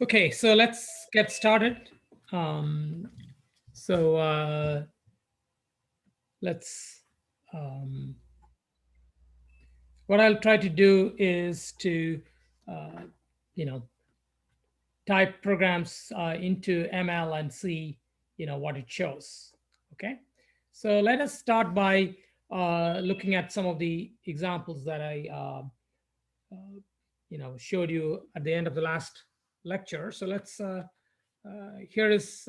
Okay, so let's get started. Um, so let's, um, what I'll try to do is to, uh, you know, type programs into ML and see, what it shows. Okay, so let us start by looking at some of the examples that I, showed you at the end of the last lecture. So here is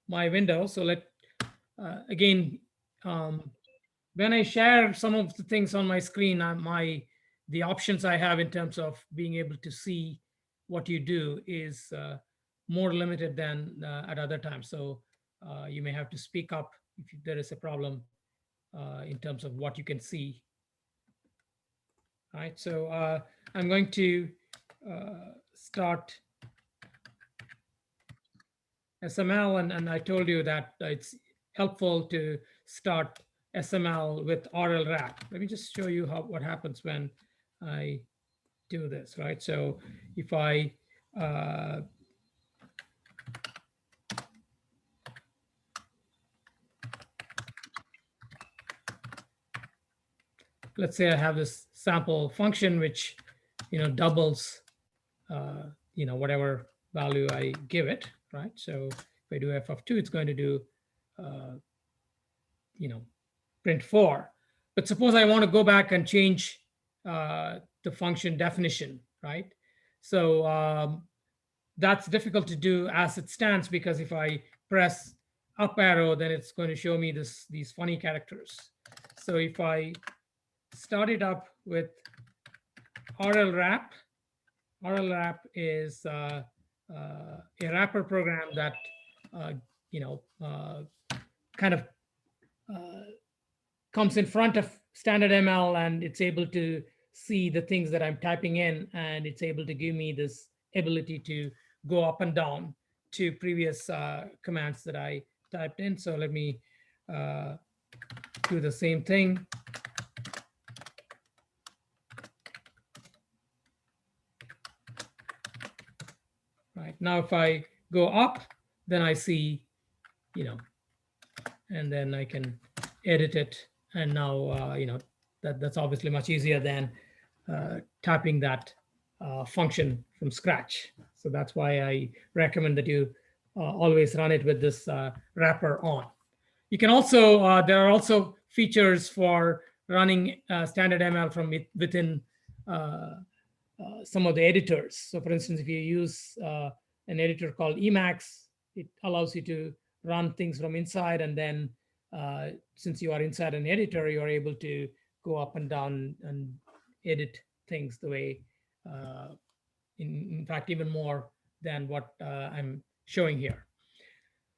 my window. So again, um, when I share some of the things on my screen, the options I have in terms of being able to see what you do is more limited than at other times. So you may have to speak up if there is a problem in terms of what you can see. All right, so I'm going to start SML, and I told you that it's helpful to start SML with RL wrap. Let me just show you what happens when I do this, right? So if I let's say I have this sample function which doubles whatever value I give it, right? So if I do f of 2, it's going to do print 4. But suppose I want to go back and change the function definition, right? So that's difficult to do as it stands, because if I press up arrow, then it's going to show me these funny characters. So if I start it up with RL wrap, RL wrap is a wrapper program that kind of comes in front of standard ML, and it's able to see the things that I'm typing in, and it's able to give me this ability to go up and down to previous commands that I typed in. So let me do the same thing. Right now, if I go up, then I see, and then I can edit it. And now, that's obviously much easier than typing that function from scratch. So that's why I recommend that you always run it with this wrapper on. You can also, there are also features for running standard ML from within some of the editors. So for instance, if you use an editor called Emacs, it allows you to run things from inside, and then since you are inside an editor, you are able to go up and down and edit things the way, in fact, even more than what I'm showing here.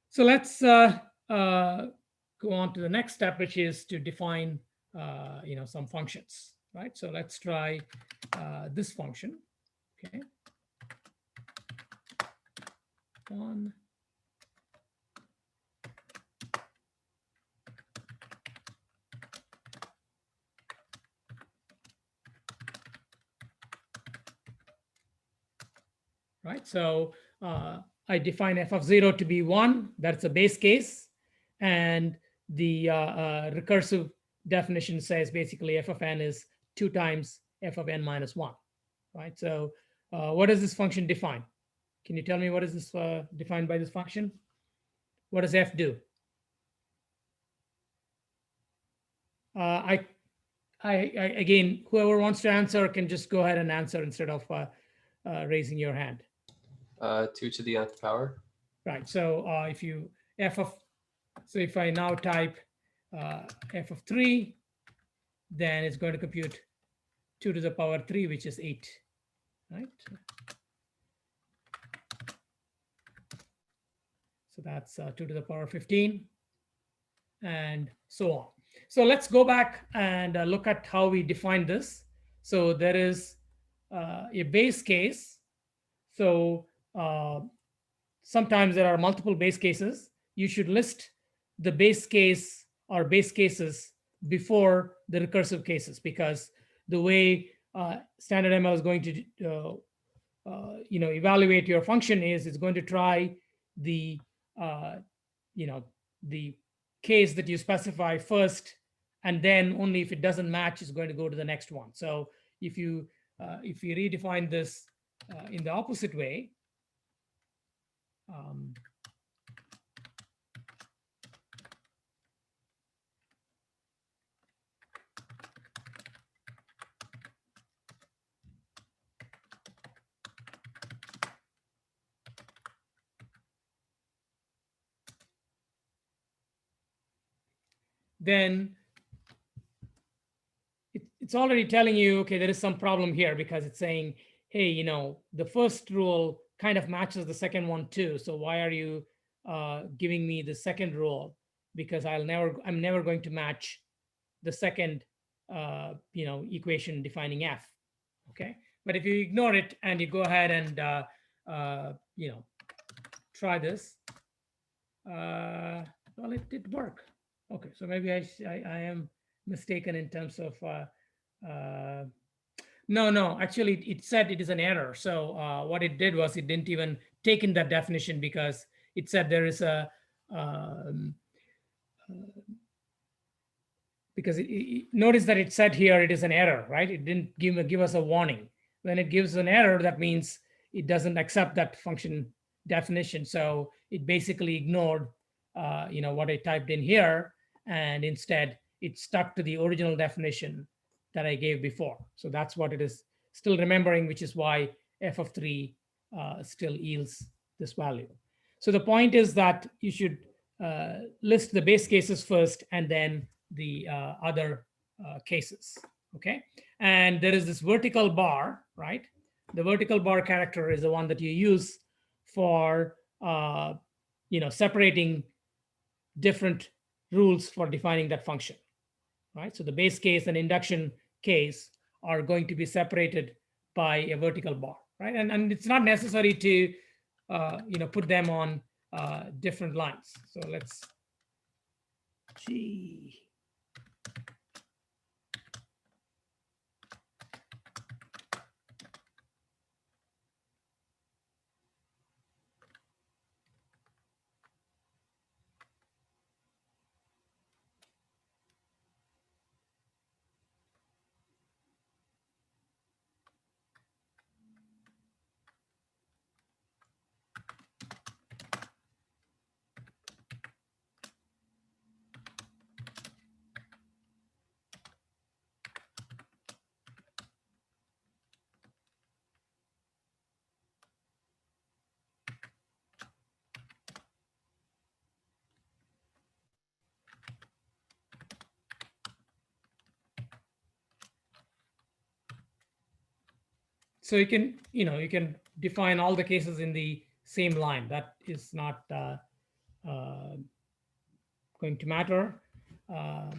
So let's go on to the next step, which is to define some functions, right? So let's try this function. Okay. One. Right, so I define f of 0 to be 1. That's a base case. And the recursive definition says basically f of n is 2 times f of n minus 1. Right, so what does this function define? Can you tell me what is this defined by this function? What does f do? Again, whoever wants to answer can just go ahead and answer instead of raising your hand. 2 to the nth power. Right. So if you if I now type f of 3, then it's going to compute 2 to the power 3, which is 8. Right. So that's 2 to the power 15, and so on. So let's go back and look at how we define this. So there is a base case. So sometimes there are multiple base cases. You should list the base case or base cases before the recursive cases, because the way standard ML is going to evaluate your function is it's going to try the the case that you specify first, and then only if it doesn't match is going to go to the next one. So if you redefine this in the opposite way, um, then it's already telling you, okay, there is some problem here, because it's saying, hey, the first rule kind of matches the second one too. So why are you giving me the second rule? Because I'm never going to match the second equation defining f. Okay, but if you ignore it and you go ahead and try this, well, it did work. Okay, so maybe I am mistaken in terms of no, actually it said it is an error. So what it did was it didn't even take in that definition, because it said there is a because notice that it said here it is an error, right? It didn't give us a warning. When it gives an error, that means it doesn't accept that function definition. So it basically ignored what I typed in here, and instead it stuck to the original definition that I gave before. So that's what it is still remembering, which is why f of 3 still yields this value. So the point is that you should list the base cases first, and then the other cases. Okay, and there is this vertical bar, right? The vertical bar character is the one that you use for separating different rules for defining that function, right? So the base case and induction case are going to be separated by a vertical bar, right? And it's not necessary to put them on different lines. So let's G. So you can define all the cases in the same line. That is not going to matter. So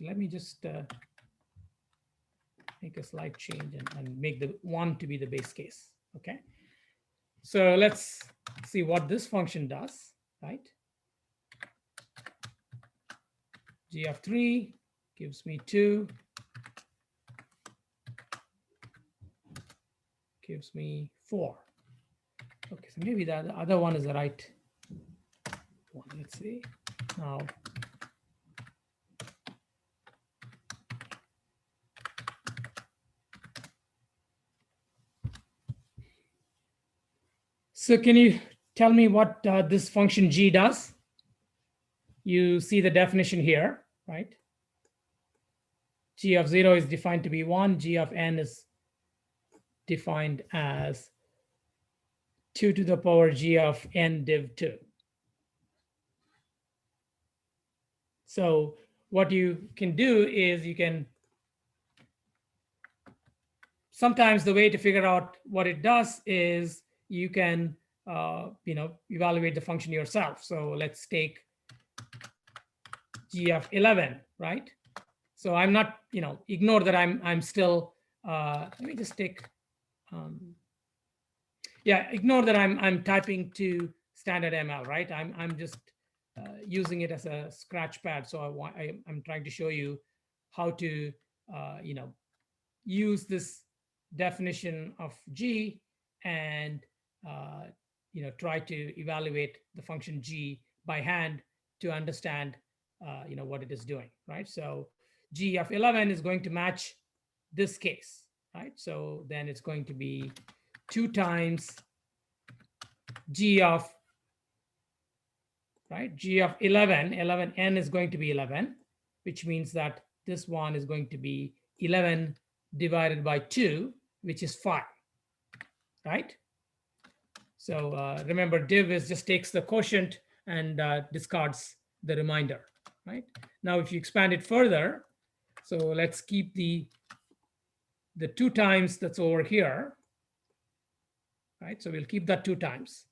let me just make a slight change and make the one to be the base case. Okay. So let's see what this function does, right? G of 3 gives me 2, gives me 4. Okay, so maybe the other one is the right one. Let's see now. So can you tell me what this function g does? You see the definition here, right? G of 0 is defined to be 1. G of n is defined as 2 to the power g of n div 2. So what you can do is you can, sometimes the way to figure out what it does is you can evaluate the function yourself. So let's take g of 11, right? So I'm not, ignore that I'm still, let me just take, ignore that I'm typing to standard ML, right? I'm just using it as a scratch pad. So I'm trying to show you how to, use this definition of G and try to evaluate the function G by hand to understand what it is doing, right? So G of 11 is going to match this case, right? So then it's going to be 2 times G of, right? G of 11, 11n is going to be 11, which means that this one is going to be 11 divided by 2, which is 5, right? So remember, div is just takes the quotient and discards the remainder, right? Now, if you expand it further, so let's keep the 2 times that's over here, right? So we'll keep that 2 times.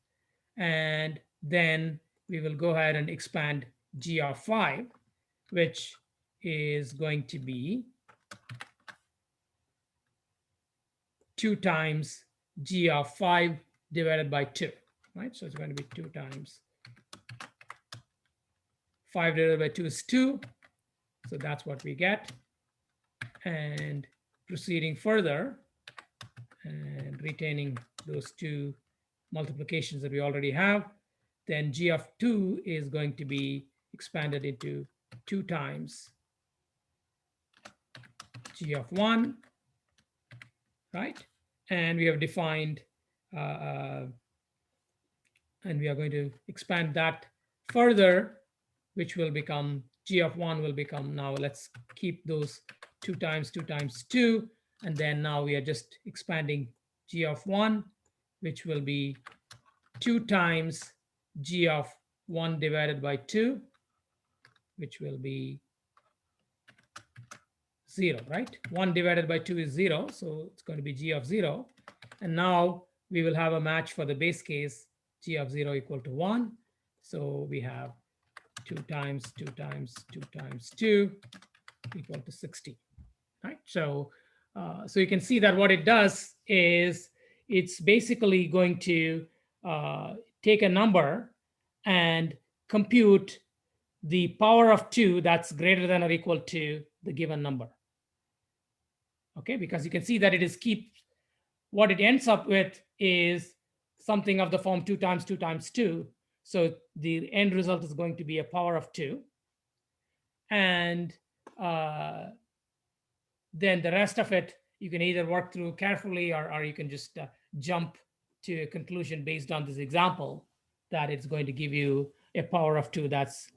And then we will go ahead and expand G of 5, which is going to be 2 times G of 5 divided by 2, right? So it's going to be 2 times 5 divided by 2 is 2. So that's what we get. And proceeding further and retaining those 2 multiplications that we already have, then G of 2 is going to be expanded into 2 times G of 1, right? And we have defined, and we are going to expand that further, which will become G of 1 will become, now let's keep those 2 times 2 times 2. And then now we are just expanding G of 1, which will be 2 times G of 1 divided by 2, which will be 0, right? 1 divided by 2 is 0. So it's going to be G of 0. And now we will have a match for the base case, G of 0 equal to 1. So we have 2 times 2 times 2 times 2 equal to 60, right? So you can see that what it does is it's basically going to take a number and compute the power of 2 that's greater than or equal to the given number. Okay, because you can see that it is what it ends up with is something of the form 2 times 2 times 2. So the end result is going to be a power of 2. And then the rest of it, you can either work through carefully or you can just jump to a conclusion based on this example that it's going to give you a power of 2 that's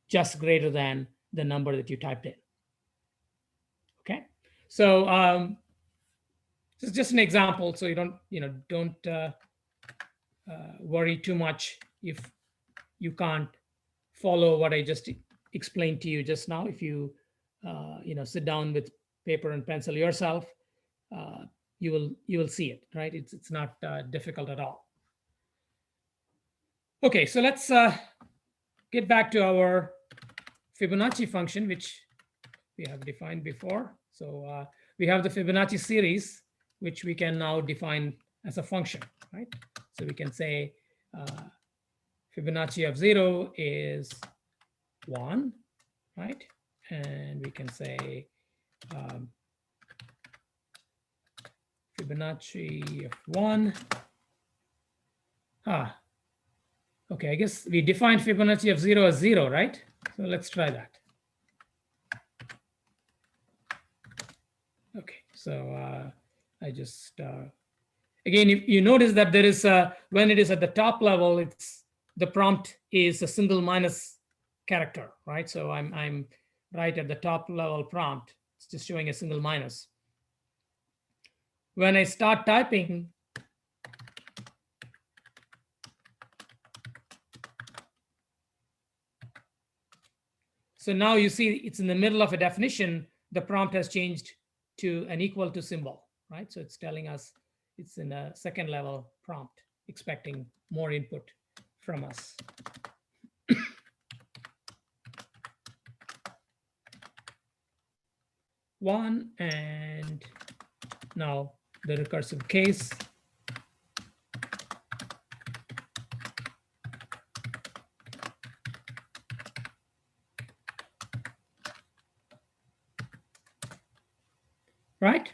just greater than the number that you typed in. Okay, so this is just an example, so you don't worry too much if you can't follow what I just explained to you just now. If you sit down with paper and pencil yourself, you will see it, right? It's not difficult at all. Okay, so let's get back to our Fibonacci function, which we have defined before. So we have the Fibonacci series, which we can now define as a function, right? So we can say Fibonacci of 0 is 1, right? And we can say Fibonacci of 1. Okay, I guess we defined Fibonacci of 0 as 0, right? So let's try that. Okay, so I just, again, you notice that there is, when it is at the top level, the prompt is a single minus character, right? So I'm right at the top level prompt. It's just showing a single minus. When I start typing, so now you see it's in the middle of a definition, the prompt has changed to an equal to symbol, right? So it's telling us it's in a second level prompt, expecting more input from us. One, and now the recursive case. Right?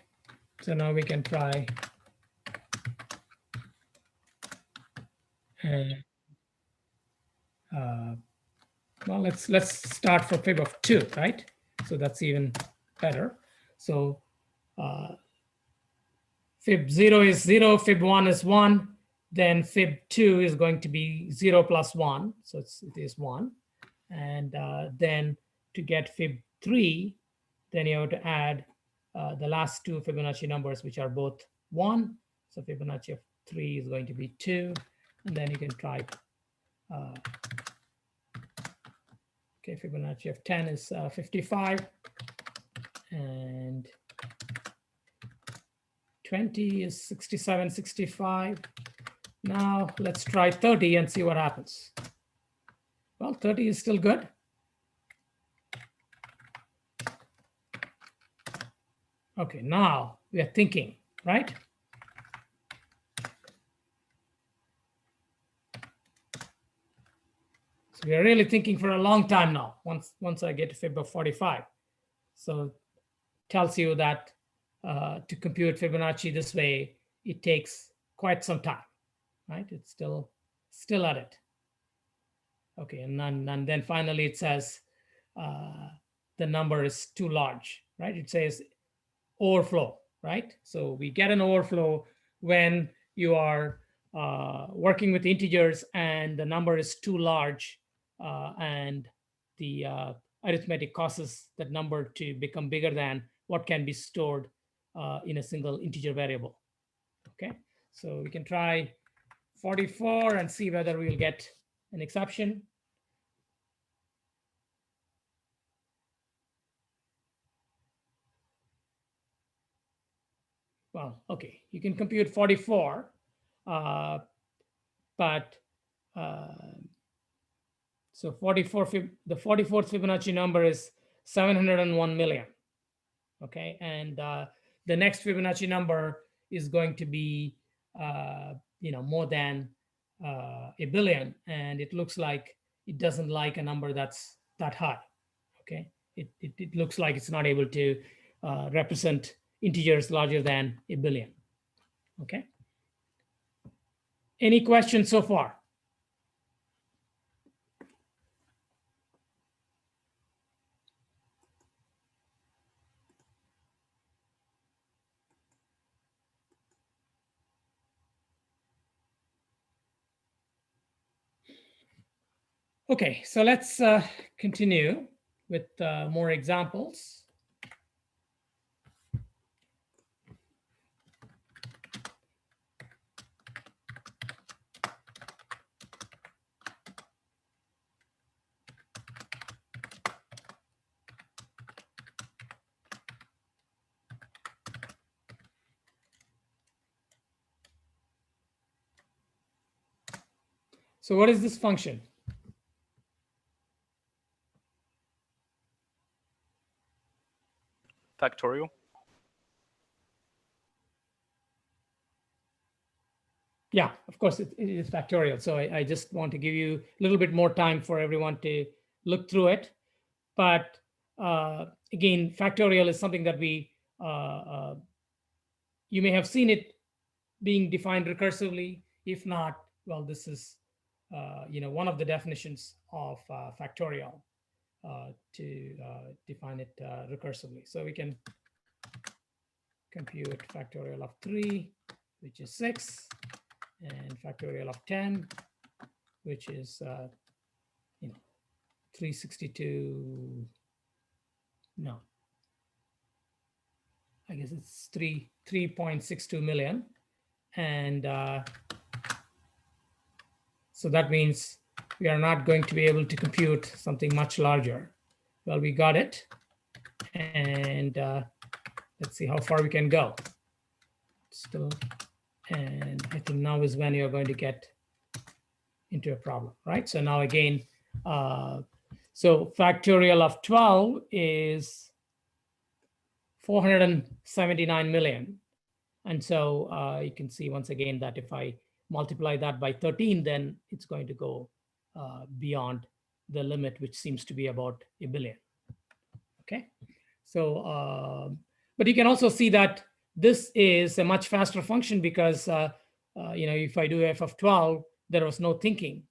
So now we can try. And well, let's start for fib of 2, right? So that's even better. So fib 0 is 0, fib 1 is 1, then fib 2 is going to be 0 plus 1, so it is 1. And then to get fib 3, then you have to add the last two Fibonacci numbers, which are both 1. So Fibonacci of 3 is going to be 2. And then you can try, okay, Fibonacci of 10 is 55. And 20 is 67, 65. Now let's try 30 and see what happens. Well, 30 is still good. Okay, now we are thinking, right? So we are really thinking for a long time now, once I get to fib of 45. So tells you that to compute Fibonacci this way, it takes quite some time, right? It's still at it. Okay, and then finally it says the number is too large, right? It says overflow, right? So we get an overflow when you are working with integers and the number is too large and the arithmetic causes that number to become bigger than what can be stored in a single integer variable. Okay, so we can try 44 and see whether we'll get an exception. Well, okay, you can compute 44, but so 44, the 44th Fibonacci number is 701 million. Okay, and the next Fibonacci number is going to be more than a billion, and it looks like it doesn't like a number that's that high. Okay, it looks like it's not able to represent integers larger than a billion. Okay, any questions so far? Okay, so let's continue with more examples. So what is this function? Factorial. Yeah, of course, it is factorial. So I just want to give you a little bit more time for everyone to look through it. But again, factorial is something that you may have seen it being defined recursively. If not, well, this is one of the definitions of factorial to define it recursively. So we can compute factorial of 3, which is 6, and factorial of 10, which is 362. No, I guess it's 3.62 million, and so that means we are not going to be able to compute something much larger. Well, we got it, and let's see how far we can go. Still, and I think now is when you're going to get into a problem, right? So now again, so factorial of 12 is 479 million. And so you can see once again that if I multiply that by 13, then it's going to go beyond the limit, which seems to be about a billion. Okay, so but you can also see that this is a much faster function because if I do f of 12, there was no thinking.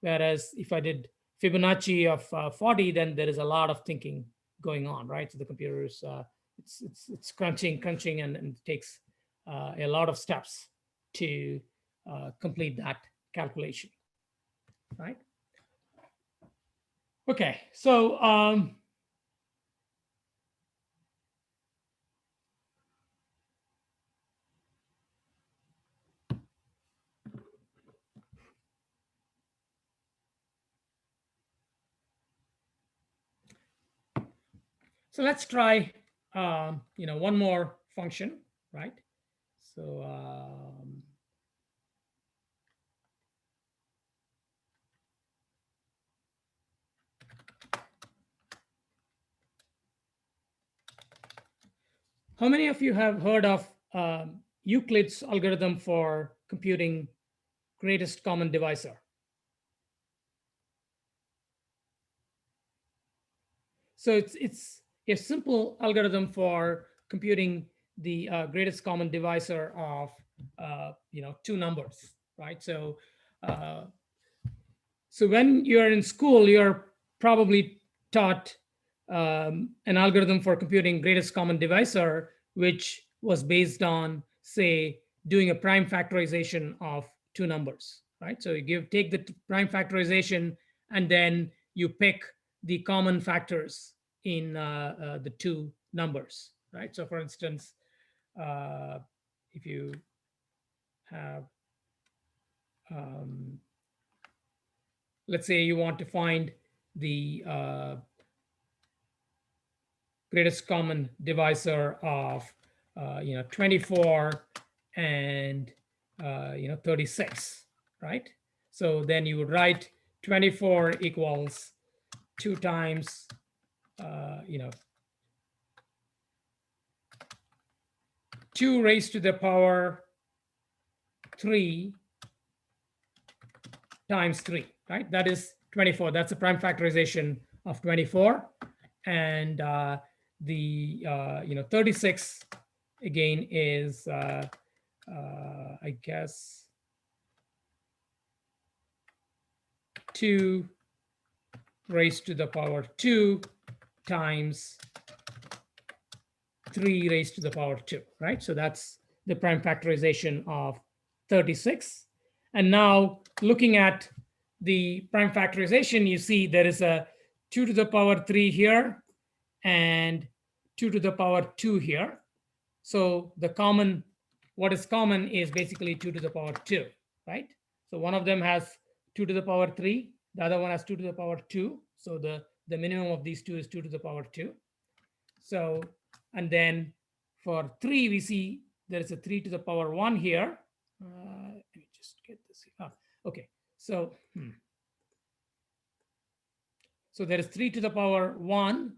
Whereas if I did Fibonacci of 40, then there is a lot of thinking going on, right? So the computer is it's crunching, and it takes a lot of steps to complete that calculation, right? Okay, so let's try one more function, right? So how many of you have heard of Euclid's algorithm for computing greatest common divisor? So it's a simple algorithm for computing the greatest common divisor of two numbers, right? So when you're in school, you're probably taught an algorithm for computing greatest common divisor, which was based on, say, doing a prime factorization of two numbers, right? So you take the prime factorization, and then you pick the common factors in the two numbers, right? So for instance, if you have, let's say you want to find the greatest common divisor of 24 and 36, right? So then you would write 24 equals 2 times 2 raised to the power 3 times 3, right? That is 24. That's a prime factorization of 24. And the 36 again is I guess 2 raised to the power 2 times 3 raised to the power 2, right? So that's the prime factorization of 36. And now looking at the prime factorization, you see there is a 2 to the power 3 here and 2 to the power 2 here. So what is common is basically 2 to the power 2, right? So one of them has 2 to the power 3, the other one has 2 to the power 2. So the minimum of these two is 2 to the power 2. So, and then for 3, we see there is a 3 to the power 1 here. Let me just get this here. Okay, so so there is 3 to the power 1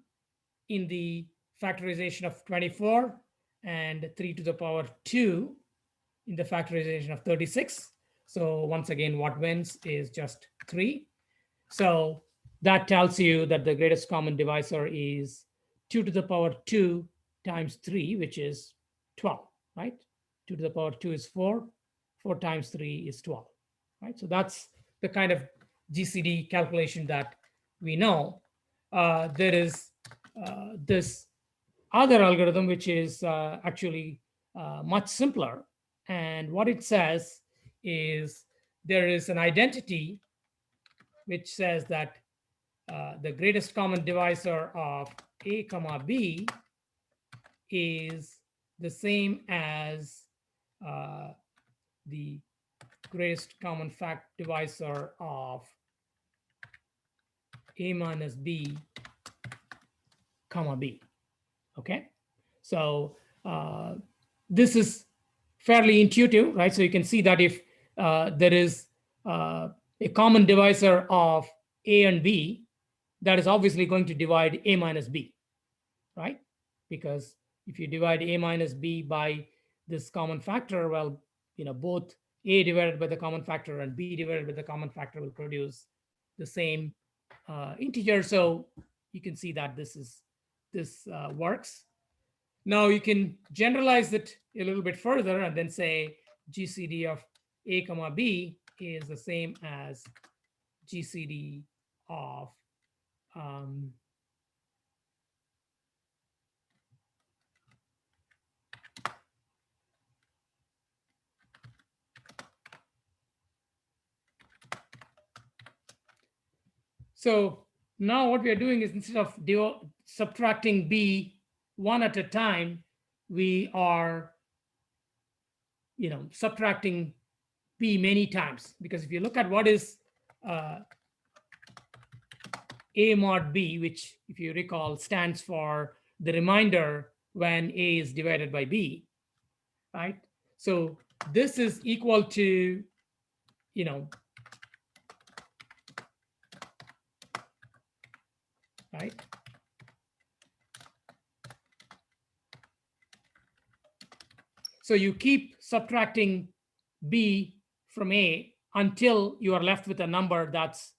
in the factorization of 24 and 3 to the power 2 in the factorization of 36. So once again, what wins is just 3. So that tells you that the greatest common divisor is 2 to the power 2 times 3, which is 12, right? 2 to the power 2 is 4. 4 times 3 is 12, right? So that's the kind of GCD calculation that we know. There is this other algorithm, which is actually much simpler. And what it says is there is an identity which says that the greatest common divisor of A comma B is the same as the greatest common divisor of A minus B comma B. Okay, so this is fairly intuitive, right? So you can see that if there is a common divisor of A and B, that is obviously going to divide A minus B, right? Because if you divide A minus B by this common factor, well, both A divided by the common factor and B divided by the common factor will produce the same integer. So you can see that this works. Now you can generalize it a little bit further and then say GCD of A comma B is the same as GCD of so now what we are doing is instead of subtracting B one at a time, we are subtracting B many times, because if you look at what is A mod B, which if you recall stands for the remainder when A is divided by B, right? So this is equal to, right? So you keep subtracting B from A until you are left with a number that's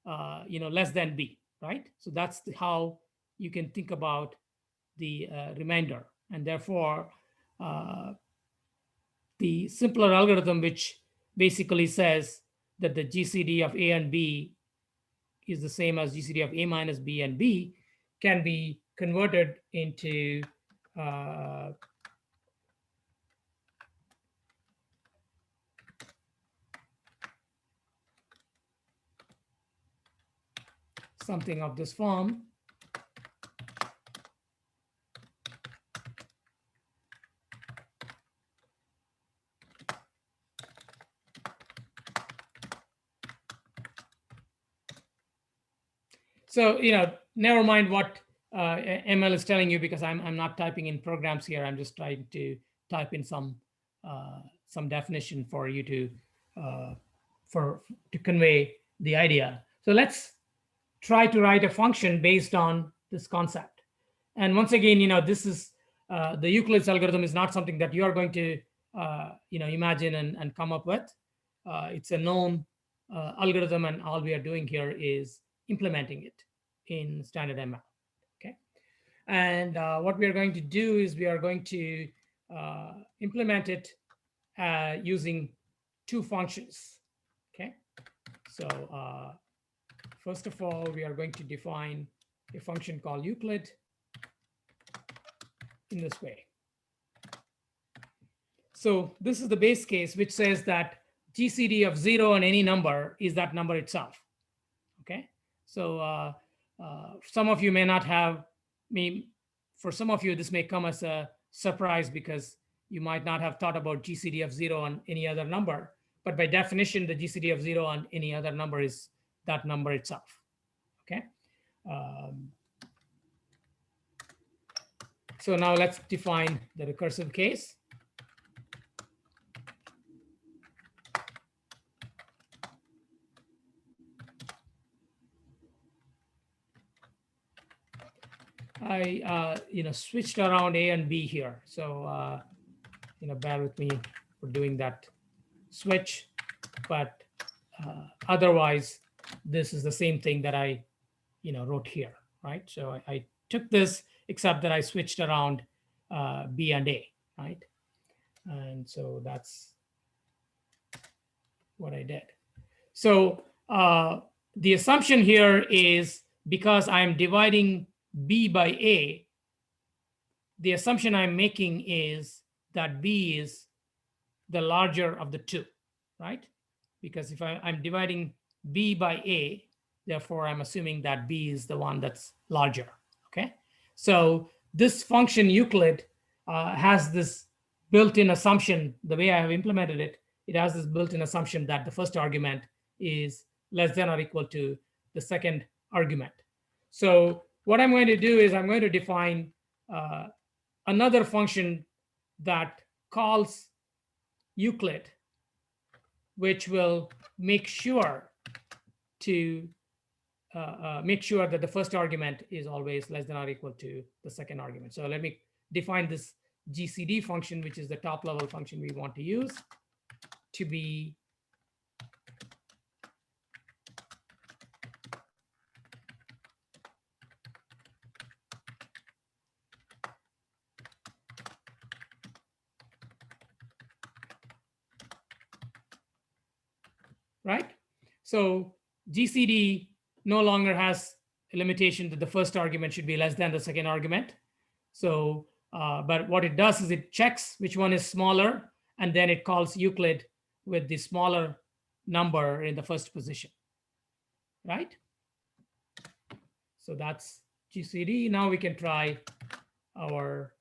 less than B, right? So that's how you can think about the remainder. And therefore, the simpler algorithm, which basically says that the GCD of A and B is the same as GCD of A minus B and B, can be converted into something of this form. So, never mind what ML is telling you, because I'm not typing in programs here. I'm just trying to type in some definition for you to convey the idea. So let's try to write a function based on this concept. And once again, this is the Euclid's algorithm is not something that you are going to imagine and come up with. It's a known algorithm, and all we are doing here is implementing it in standard ML. Okay, and what we are going to do is we are going to implement it using two functions. Okay, so first of all, we are going to define a function called Euclid in this way. So this is the base case, which says that GCD of 0 on any number is that number itself. Okay, so some of you may not have, for some of you, this may come as a surprise because you might not have thought about GCD of 0 on any other number. But by definition, the GCD of 0 on any other number is that number itself. Okay. So now let's define the recursive case. I switched around A and B here, so bear with me for doing that switch. But otherwise, this is the same thing that I wrote here, right? So I took this, except that I switched around B and A, right? And so that's what I did. So the assumption here is, because I'm dividing B by A, the assumption I'm making is that B is the larger of the two, right? Because if I'm dividing B by A, therefore I'm assuming that B is the one that's larger, okay? So this function Euclid has this built-in assumption. The way I have implemented it, it has this built-in assumption that the first argument is less than or equal to the second argument. So what I'm going to do is I'm going to define another function that calls Euclid, which will make sure to make sure that the first argument is always less than or equal to the second argument. So let me define this GCD function, which is the top level function we want to use, to be right? So GCD no longer has a limitation that the first argument should be less than the second argument. So, but what it does is it checks which one is smaller, and then it calls Euclid with the smaller number in the first position, right? So that's GCD. Now we can try our,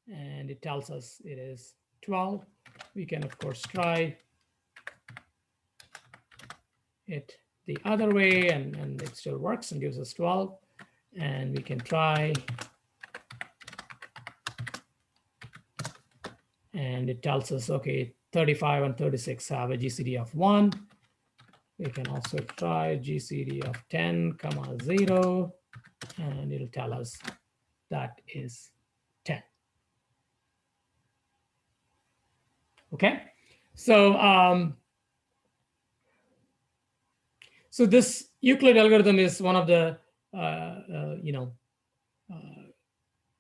and it tells us it is 12. We can, of course, try it the other way, and it still works and gives us 12. And we can try, and it tells us, okay, 35 and 36 have a GCD of 1. We can also try GCD of 10, 0, and it'll tell us that is 10. Okay, so so this Euclid algorithm is one of the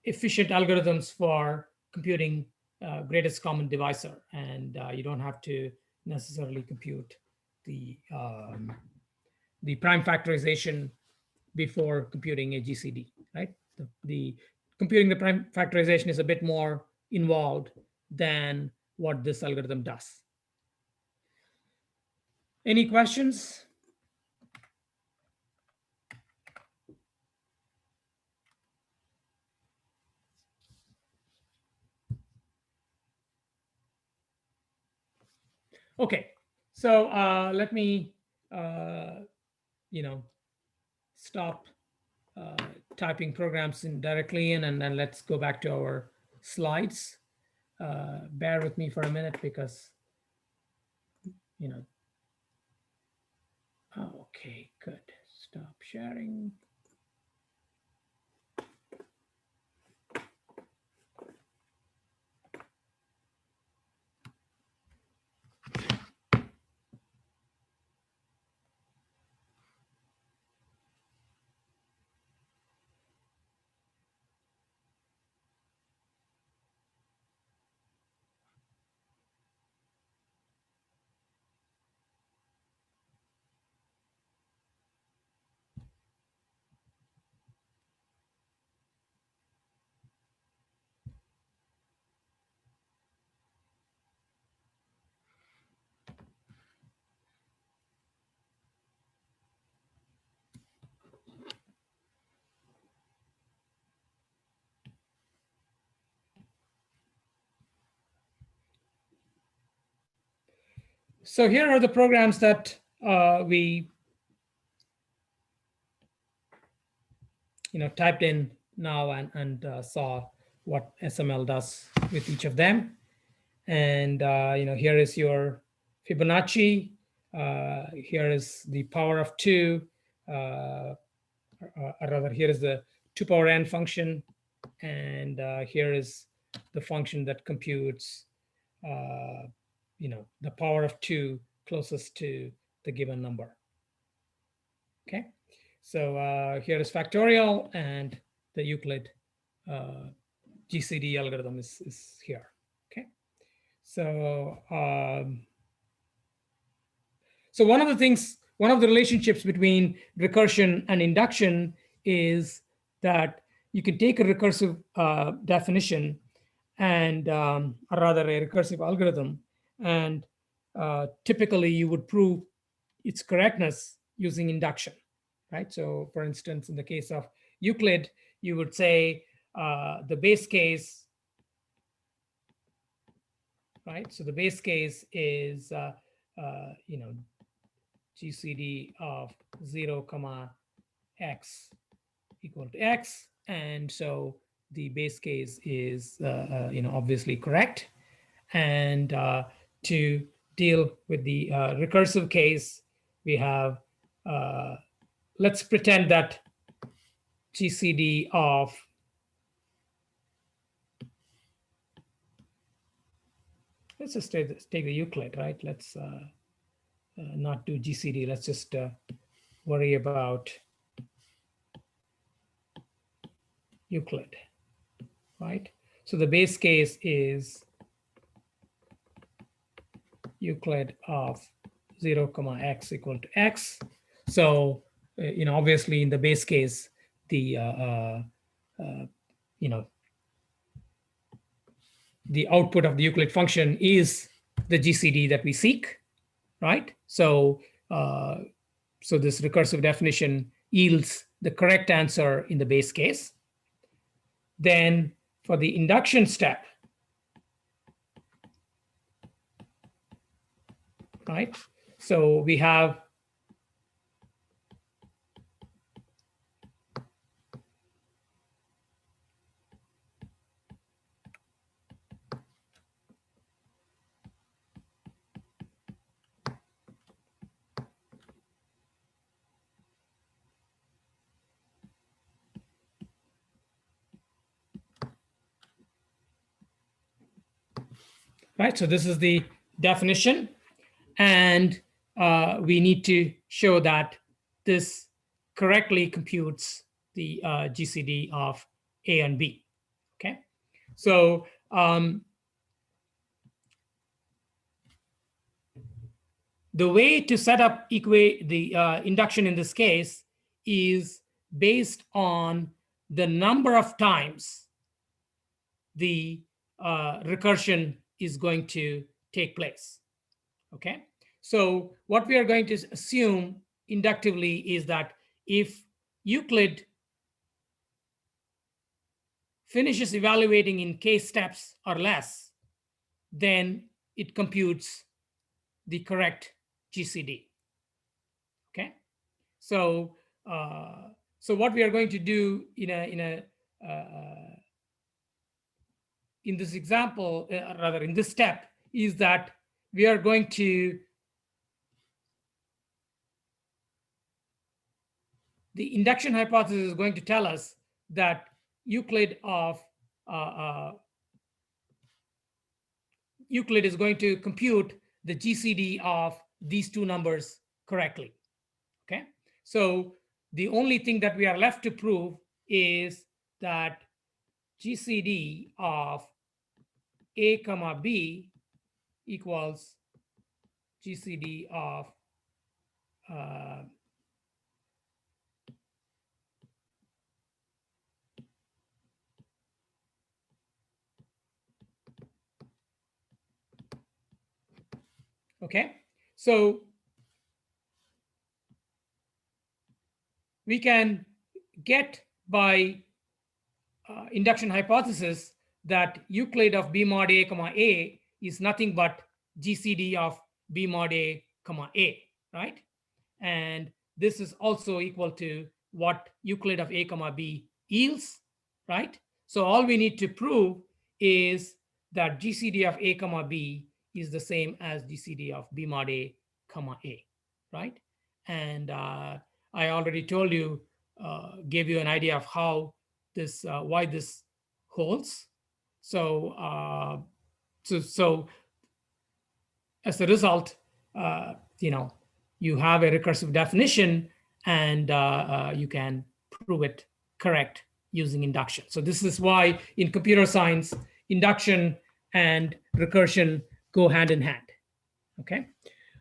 efficient algorithms for computing greatest common divisor, and you don't have to necessarily compute the prime factorization before computing a GCD, right? The computing the prime factorization is a bit more involved than what this algorithm does. Any questions? Okay, so let me, stop typing programs in directly in, and then let's go back to our slides. Bear with me for a minute because, okay, good. Stop sharing. So here are the programs that we typed in now and saw what SML does with each of them. And here is your Fibonacci. Here is the power of 2. Or rather, here is the 2 power n function. And here is the function that computes the power of 2 closest to the given number. Okay, so here is factorial, and the Euclid GCD algorithm is here. Okay, so so one of the relationships between recursion and induction is that you can take a recursive definition and or rather a recursive algorithm, and typically you would prove its correctness using induction, right? So for instance, in the case of Euclid, you would say the base case, right? So the base case is GCD of 0, x equal to x, and so the base case is obviously correct. And to deal with the recursive case, we have let's pretend that GCD of let's just take the Euclid, right? Let's not do GCD. Let's just worry about Euclid, right? So the base case is Euclid of 0 comma x equal to x. So obviously in the base case, the the output of the Euclid function is the GCD that we seek, right? So so this recursive definition yields the correct answer in the base case. Then for the induction step, right? So we have right? So this is the definition, and we need to show that this correctly computes the GCD of A and B. Okay, so the way to set up the induction in this case is based on the number of times the recursion is going to take place. Okay, so what we are going to assume inductively is that if Euclid finishes evaluating in k steps or less, then it computes the correct GCD. Okay, so so what we are going to do in this example, rather in this step, is that we are going to the induction hypothesis is going to tell us that Euclid is going to compute the GCD of these two numbers correctly. Okay, so the only thing that we are left to prove is that GCD of A comma B equals GCD of okay, so we can get by induction hypothesis that Euclid of B mod A comma A is nothing but GCD of B mod A comma A, right? And this is also equal to what Euclid of A comma B yields, right? So all we need to prove is that GCD of A comma B is the same as GCD of B mod A comma A, right? And I already told you, gave you an idea of how this, why this holds. So, so as a result, you have a recursive definition, and you can prove it correct using induction. So this is why in computer science, induction and recursion go hand in hand. Okay,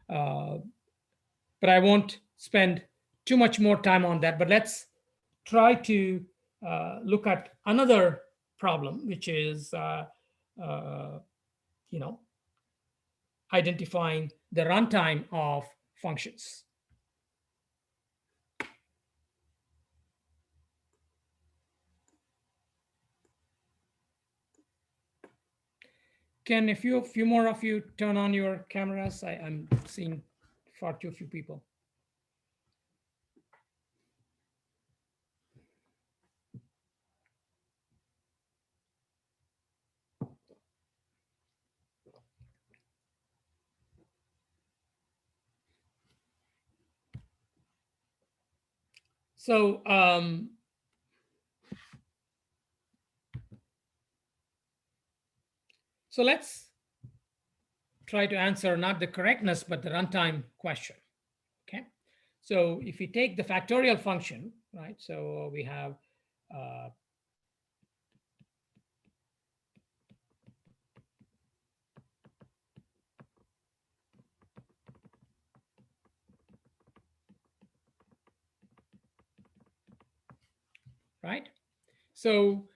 but I won't spend too much more time on that. But let's try to look at another problem, which is identifying the runtime of functions. Can a few more of you turn on your cameras? I'm seeing far too few people. So so let's try to answer not the correctness, but the runtime question. Okay, so if we take the factorial function, right? So we have right? So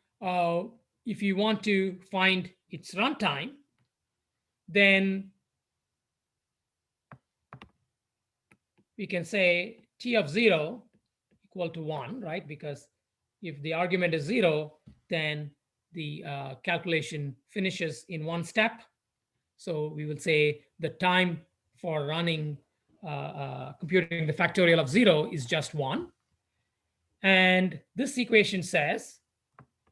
if you want to find its runtime, then we can say T of 0 equal to 1, right? Because if the argument is 0, then the calculation finishes in one step. So we will say the time for running computing the factorial of 0 is just 1. And this equation says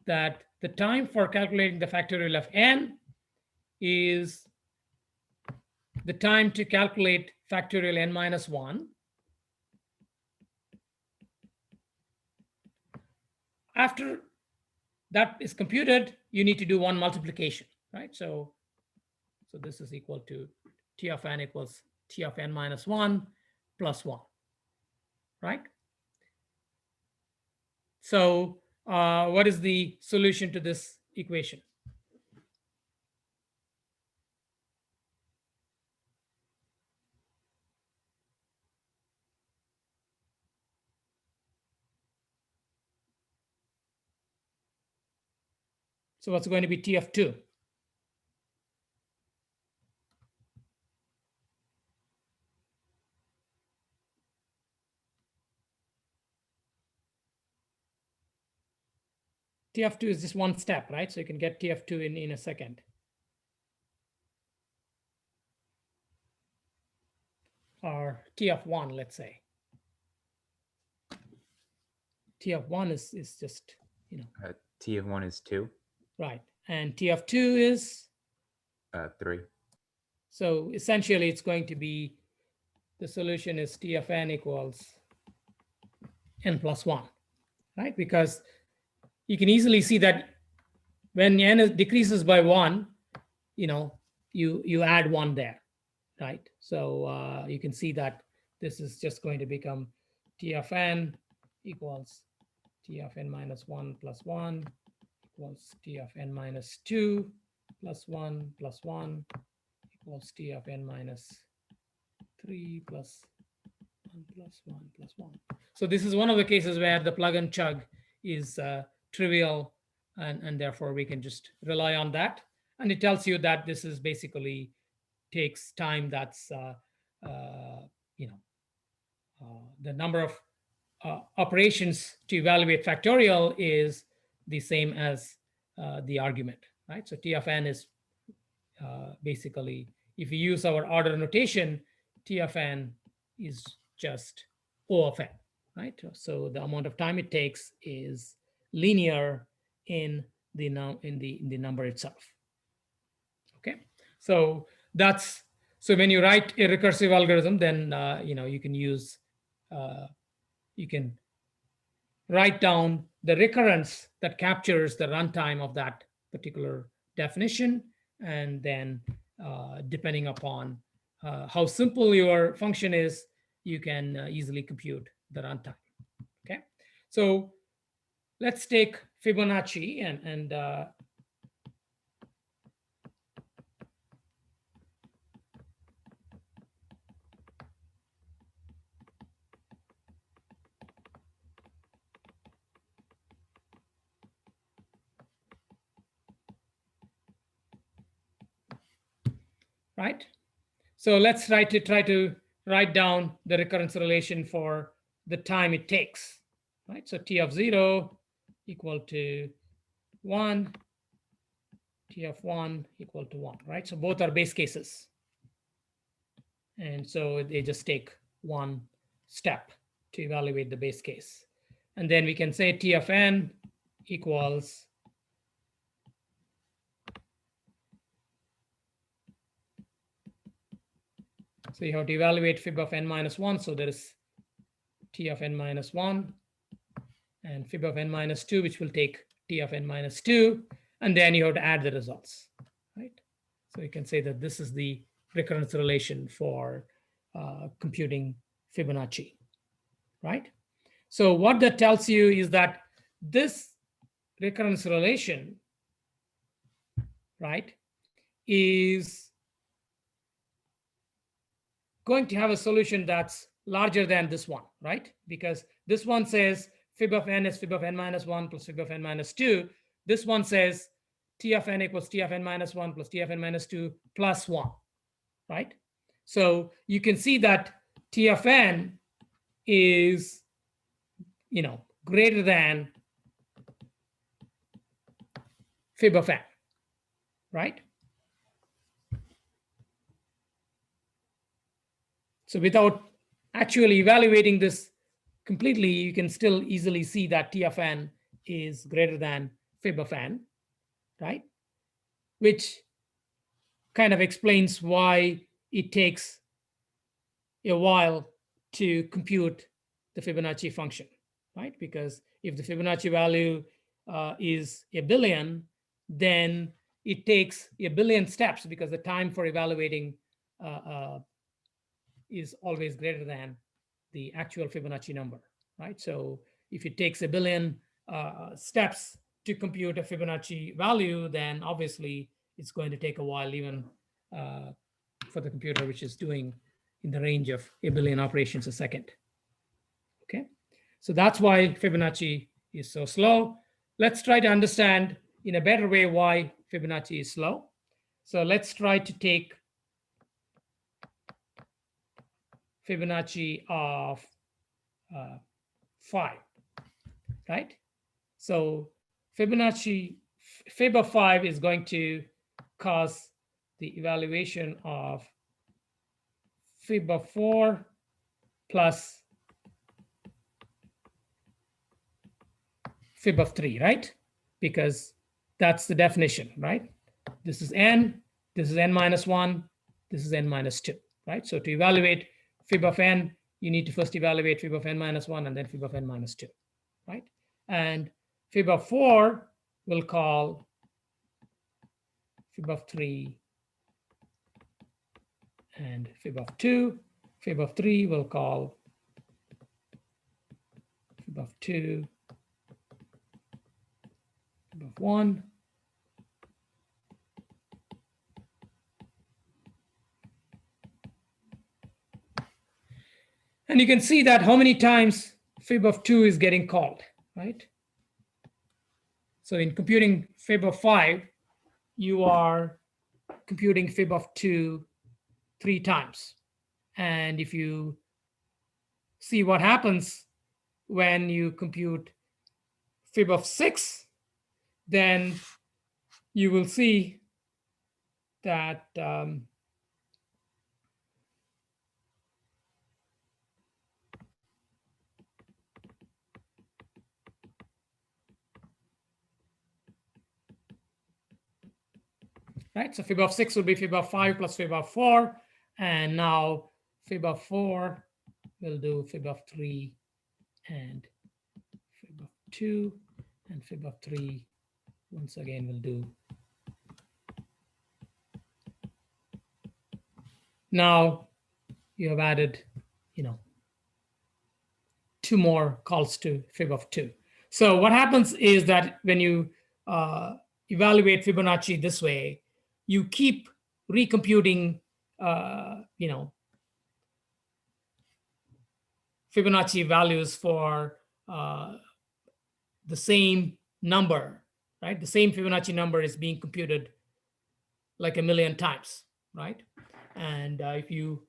that the time for calculating the factorial of n is the time to calculate factorial n minus 1 after that is computed. You need to do one multiplication, right? So this is equal to T of n equals T of n minus 1 plus 1, right? So what is the solution to this equation? So what's going to be T of 2? T of 2 is just one step, right? So you can get T of 2 in a second. Or T of 1, let's say. T of 1 is just, T of 1 is 2. Right. And T of 2 is? 3. So essentially, it's going to be, the solution is T of n equals n plus 1, right? Because you can easily see that when n decreases by 1, you add 1 there, right? So you can see that this is just going to become T of n equals T of n minus 1 plus 1 equals T of n minus 2 plus 1 plus 1 equals T of n minus 3 plus 1 plus 1 plus 1. So this is one of the cases where the plug and chug is trivial, and therefore we can just rely on that. And it tells you that this is basically takes time that's, the number of operations to evaluate factorial is the same as the argument, right? So T of n is basically, if we use our order notation, T of n is just O of n, right? So the amount of time it takes is linear in the number itself. Okay, so that's, so when you write a recursive algorithm, then you can use you can write down the recurrence that captures the runtime of that particular definition, and then depending upon how simple your function is, you can easily compute the runtime. Okay, so let's take Fibonacci and right. So let's try to write down the recurrence relation for the time it takes, right? So T of 0 equal to 1, T of 1 equal to 1, right? So both are base cases. And so they just take one step to evaluate the base case. And then we can say T of n equals so you have to evaluate fib of n minus 1. So there is T of n minus 1 and fib of n minus 2, which will take T of n minus 2. And then you have to add the results, right? So you can say that this is the recurrence relation for computing Fibonacci, right? So what that tells you is that this recurrence relation, right, is going to have a solution that's larger than this one, right? Because this one says fib of n is fib of n minus 1 plus fib of n minus 2. This one says T of n equals T of n minus 1 plus T of n minus 2 plus 1, right? So you can see that T of n is, greater than fib of n, right? So without actually evaluating this completely, you can still easily see that T of n is greater than fib of n, right? Which kind of explains why it takes a while to compute the Fibonacci function, right? Because if the Fibonacci value is 1 billion, then it takes 1 billion steps because the time for evaluating is always greater than the actual Fibonacci number, right? So if it takes 1 billion steps to compute a Fibonacci value, then obviously it's going to take a while even for the computer, which is doing in the range of 1 billion operations a second. Okay, so that's why Fibonacci is so slow. Let's try to understand in a better way why Fibonacci is slow. So let's try to take Fibonacci of 5, right? So Fibonacci, fib of 5 is going to cause the evaluation of fib of 4 plus fib of 3, right? Because that's the definition, right? This is n minus 1, this is n minus 2, right? So to evaluate fib of n, you need to first evaluate fib of n minus 1 and then fib of n minus 2, right? And fib of 4 will call fib of 3 and fib of 2. Fib of 3 will call fib of 2, fib of 1. And you can see that how many times fib of 2 is getting called, right? So in computing fib of 5, you are computing fib of 2 3 times. And if you see what happens when you compute fib of 6, then you will see that right? So fib of 6 will be fib of 5 plus fib of 4. And now fib of 4 will do fib of 3 and fib of 2. And fib of 3 once again will do. Now you have added, 2 more calls to fib of 2. So what happens is that when you evaluate Fibonacci this way, you keep recomputing, Fibonacci values for the same number, right? The same Fibonacci number is being computed like 1 million times, right? And if you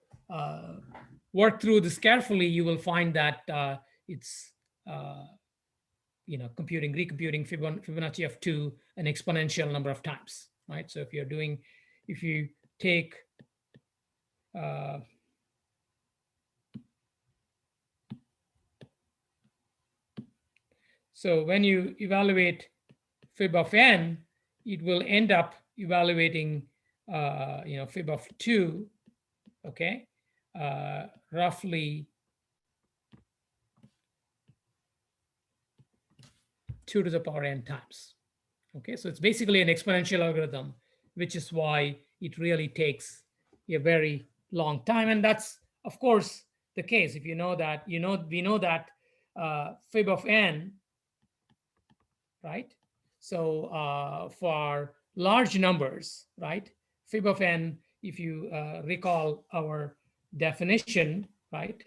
work through this carefully, you will find that it's recomputing Fibonacci of 2 an exponential number of times, right? So if you take so when you evaluate fib of n, it will end up evaluating fib of 2, okay, roughly 2 to the power n times. Okay, so it's basically an exponential algorithm, which is why it really takes a very long time. And that's, of course, the case. If you know that, we know that fib of n, right? So for large numbers, right, fib of n, if you recall our definition, right?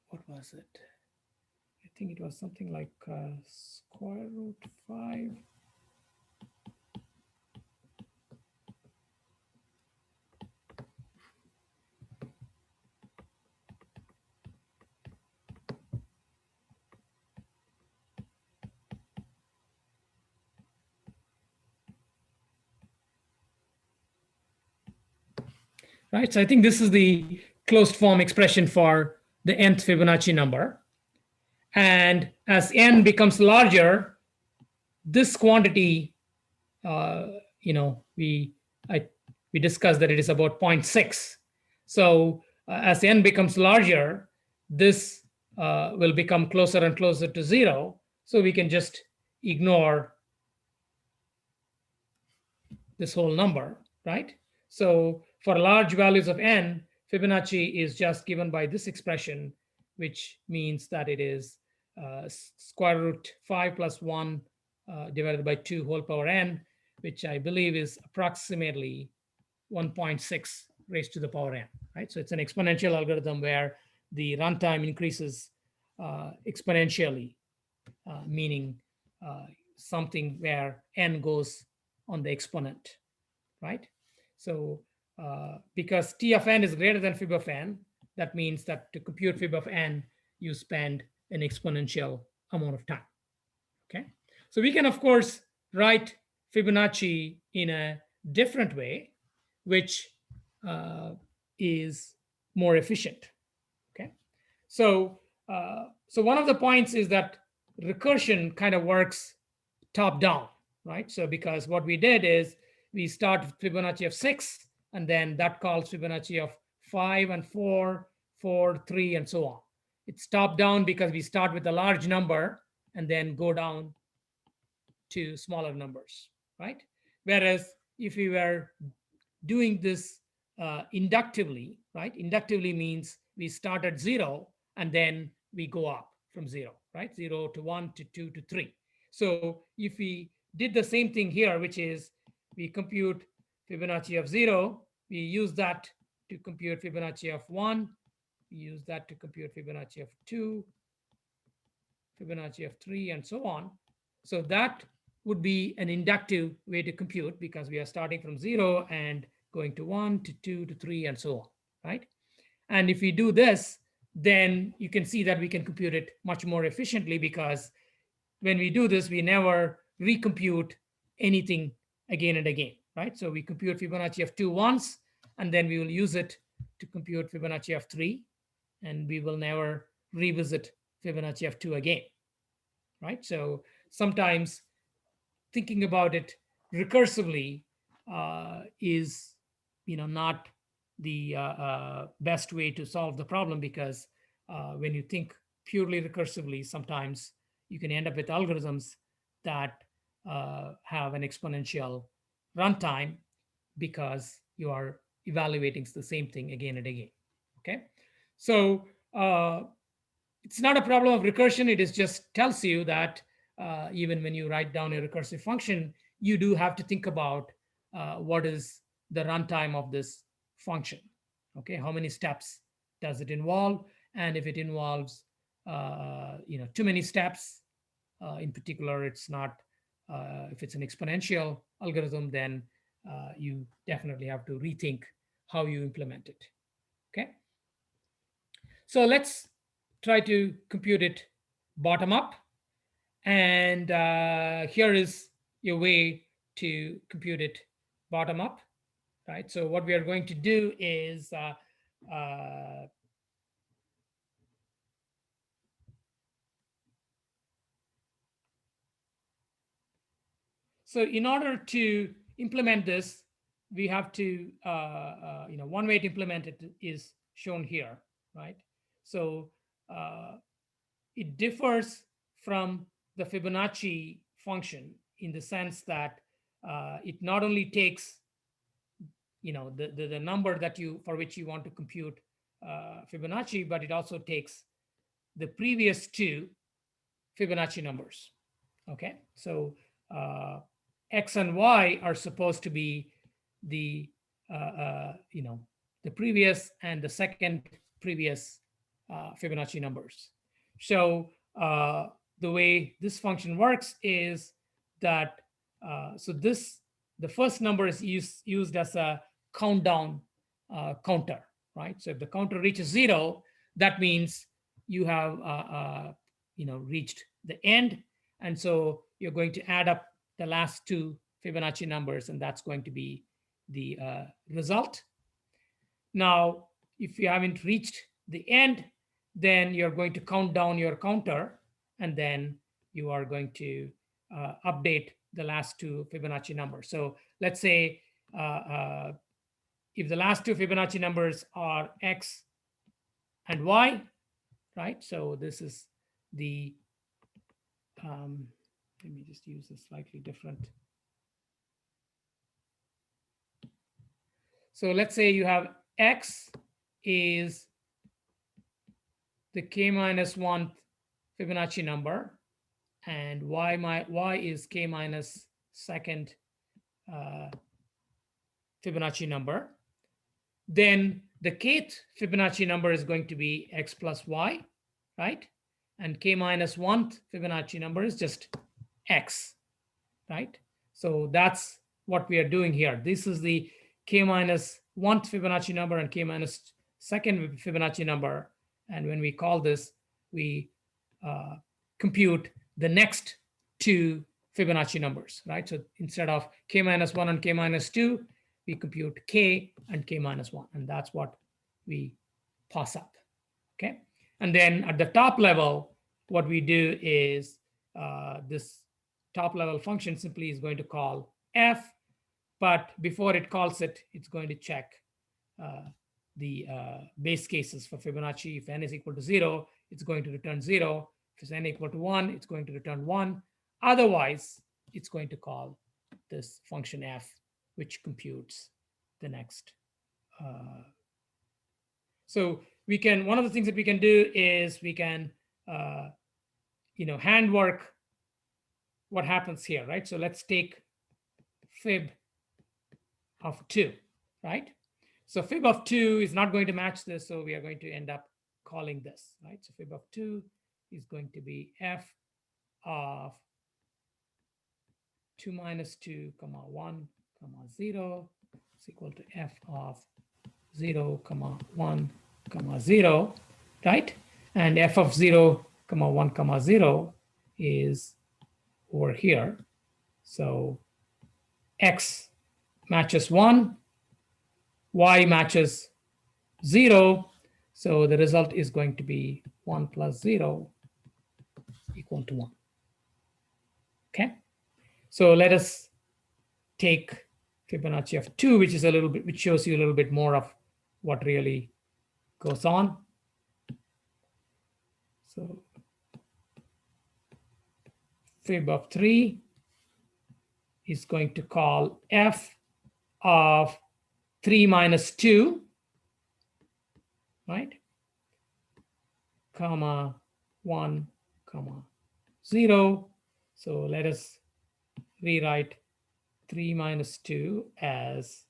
what was it? I think it was something like square root 5. Right, so I think this is the closed form expression for the nth Fibonacci number. And as n becomes larger, this quantity, we discussed that it is about 0.6. So as n becomes larger, this will become closer and closer to 0. So we can just ignore this whole number, right? So for large values of n, Fibonacci is just given by this expression, which means that it is square root 5 plus 1 divided by 2 whole power n, which I believe is approximately 1.6 raised to the power n, right? So it's an exponential algorithm where the runtime increases exponentially, meaning something where n goes on the exponent, right? So because T of n is greater than fib of n, that means that to compute fib of n, you spend an exponential amount of time, okay? So we can, of course, write Fibonacci in a different way, which is more efficient, okay? So, so one of the points is that recursion kind of works top down, right? So because what we did is we start with Fibonacci of 6, and then that calls Fibonacci of 5 and 4, 4, 3, and so on. It's top down because we start with a large number and then go down to smaller numbers, right? Whereas if we were doing this inductively, right? Inductively means we start at 0 and then we go up from 0, right? 0 to 1 to 2 to 3. So if we did the same thing here, which is we compute Fibonacci of 0, we use that to compute Fibonacci of 1, we use that to compute Fibonacci of 2, Fibonacci of 3, and so on. So that would be an inductive way to compute because we are starting from 0 and going to 1 to 2 to 3 and so on, right? And if we do this, then you can see that we can compute it much more efficiently because when we do this, we never recompute anything again and again, right? So we compute Fibonacci of 2 once, and then we will use it to compute Fibonacci of 3, and we will never revisit Fibonacci of 2 again, right? So sometimes thinking about it recursively is not the best way to solve the problem because when you think purely recursively, sometimes you can end up with algorithms that have an exponential runtime because you are evaluating the same thing again and again, okay? So it's not a problem of recursion. It is just tells you that even when you write down a recursive function, you do have to think about what is the runtime of this function. Okay, how many steps does it involve? And if it involves too many steps, in particular, it's not. If it's an exponential algorithm, then you definitely have to rethink how you implement it. Okay, so let's try to compute it bottom up. And here is a way to compute it bottom up, right? So what we are going to do is so in order to implement this, we have to, one way to implement it is shown here, right? So it differs from the Fibonacci function in the sense that it not only takes the number that for which you want to compute Fibonacci, but it also takes the previous two Fibonacci numbers. Okay, so X and Y are supposed to be the the previous and the second previous Fibonacci numbers. So the way this function works is that the first number is used as a countdown counter, right? So if the counter reaches 0, that means you have reached the end, and so you're going to add up the last two Fibonacci numbers, and that's going to be the result. Now, if you haven't reached the end, then you're going to count down your counter, and then you are going to update the last two Fibonacci numbers. So let's say if the last two Fibonacci numbers are X and Y, right? So this is the, let me just use a slightly different. So let's say you have X is the k minus 1th Fibonacci number, and y is k minus 2nd Fibonacci number. Then the kth Fibonacci number is going to be x plus y, right? And k minus 1th Fibonacci number is just x, right? So that's what we are doing here. This is the k minus 1th Fibonacci number and k minus 2nd Fibonacci number. And when we call this, we compute the next two Fibonacci numbers, right? So instead of k minus 1 and k minus 2, we compute k and k minus 1, and that's what we pass up, okay? And then at the top level, what we do is this top level function simply is going to call f, but before it calls it, it's going to check the base cases for Fibonacci. If n is equal to 0, it's going to return 0. If it's n equal to 1, it's going to return 1. Otherwise, it's going to call this function f, which computes the next. So we can, one of the things that we can do is we can, handwork what happens here, right? So let's take fib of 2, right? So fib of 2 is not going to match this, so we are going to end up calling this, right? So fib of 2 is going to be f of 2 minus 2, 1, 0 is equal to f of 0, 1, 0, right? And f of 0, 1, 0 is over here. So x matches 1, y matches 0. So the result is going to be 1 plus 0 equal to 1. Okay. So let us take Fibonacci of 2, which is a little bit, which shows you a little bit more of what really goes on. So fib of 3 is going to call f of 3 minus 2, right? 1, 0. So let us rewrite 3 minus 2 as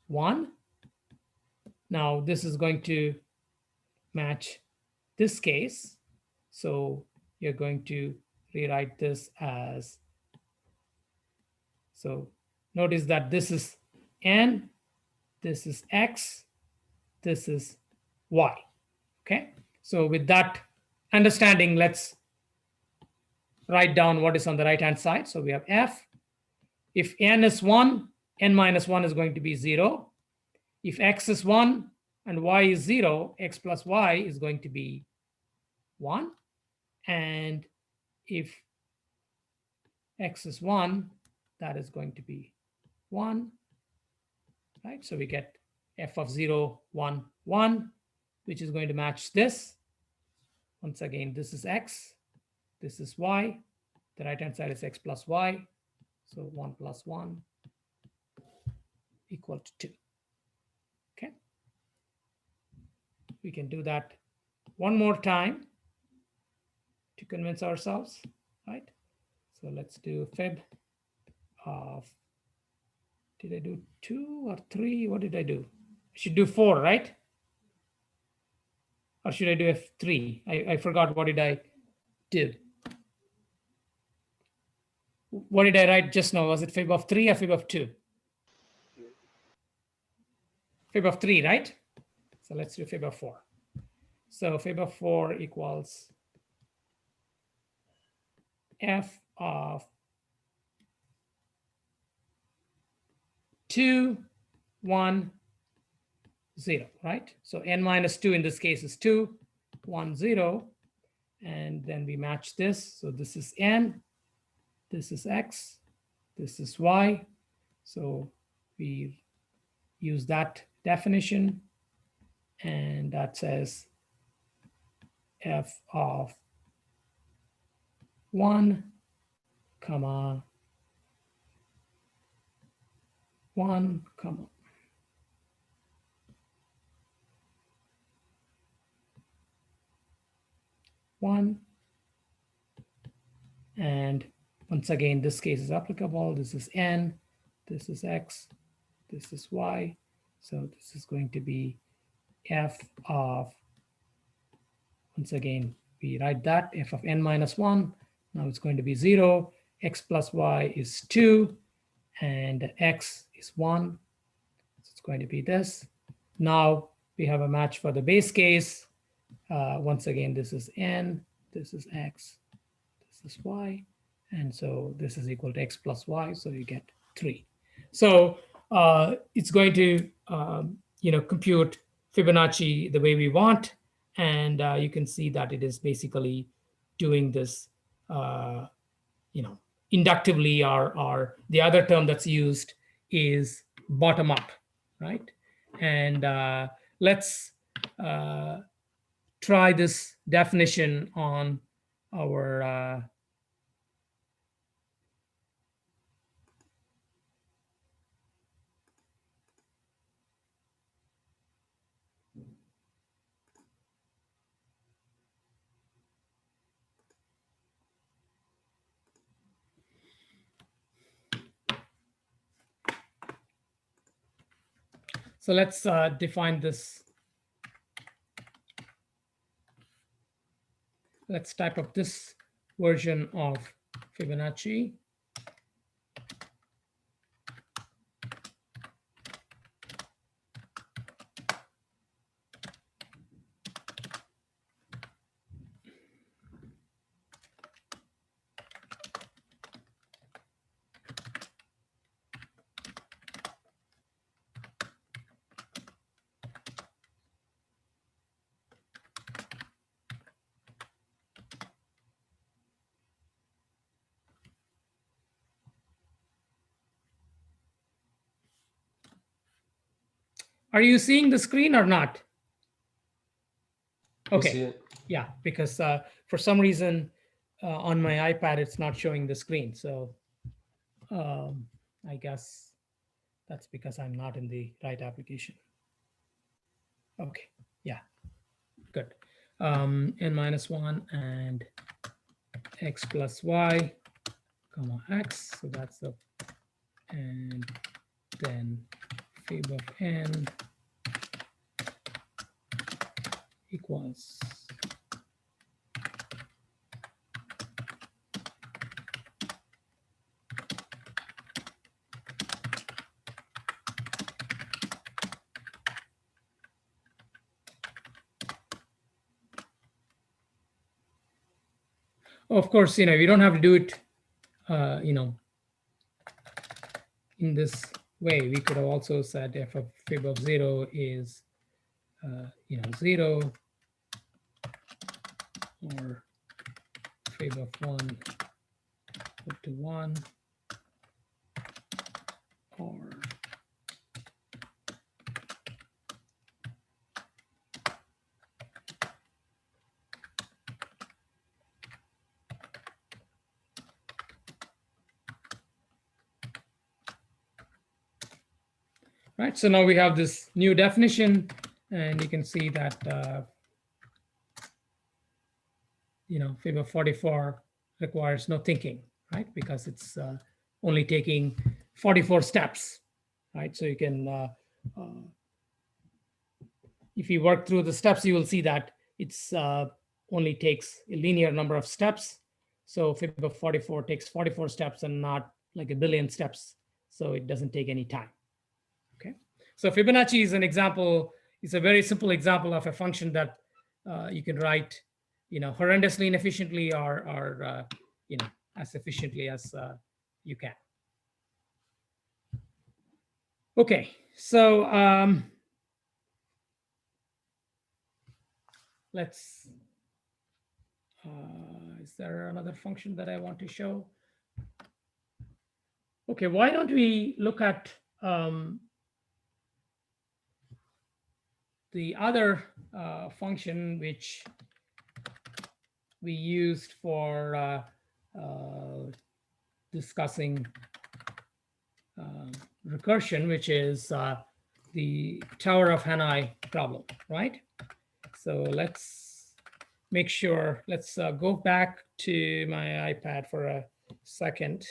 1. Now this is going to match this case. So you're going to rewrite this as, so notice that this is n, this is x, this is y, okay? So with that understanding, let's write down what is on the right-hand side. So we have f. If n is 1, n minus 1 is going to be 0. If x is 1 and y is 0, x plus y is going to be 1. And if x is 1, that is going to be 1, right? So we get f of 0, 1, 1, which is going to match this. Once again, this is x, this is y. The right-hand side is x plus y. So 1 plus 1 equal to 2. Okay. We can do that one more time to convince ourselves, right? So let's do fib of, did I do 2 or 3? What did I do? I should do 4, right? Or should I do F3? I forgot, what did I do? What did I write just now? Was it fib of 3 or fib of 2? Fib of 3, right? So let's do fib of 4. So fib of 4 equals f of 2, 1, 0, right? So n minus 2 in this case is 2, 1, 0. And then we match this. So this is n, this is x, this is y. So we use that definition, and that says f of 1, comma 1, comma 1. And once again, this case is applicable. This is n, this is x, this is y. So this is going to be f of, once again, we write that f of n minus 1. Now it's going to be 0. X plus y is 2, and x is 1. So it's going to be this. Now we have a match for the base case. Once again, this is n, this is x, this is y. And so this is equal to x plus y. So you get 3. So it's going to compute Fibonacci the way we want. And you can see that it is basically doing this inductively, or the other term that's used is bottom up, right? And let's try this definition on our so let's define this. Let's type up this version of Fibonacci. Are you seeing the screen or not? We Okay. see it. Yeah, because for some reason on my iPad, it's not showing the screen. So I guess that's because I'm not in the right application. Okay, yeah, good. N minus 1 and x plus y, comma x. So that's the, and then fib of n equals of course, we don't have to do it, in this way. We could have also said f of fib of 0 is, 0, or fib of 1 equal to 1, or right. So now we have this new definition, and you can see that fib of 44 requires no thinking, right? Because it's only taking 44 steps, right? So you can, if you work through the steps, you will see that it's only takes a linear number of steps. So fib of 44 takes 44 steps and not like a billion steps. So it doesn't take any time. Okay. So Fibonacci is an example. It's a very simple example of a function that you can write, horrendously inefficiently or as efficiently as you can. Okay. So let's. Is there another function that I want to show? Okay, why don't we look at the other function which we used for discussing recursion, which is the Tower of Hanoi problem, right? So let's make sure, let's go back to my iPad for a second.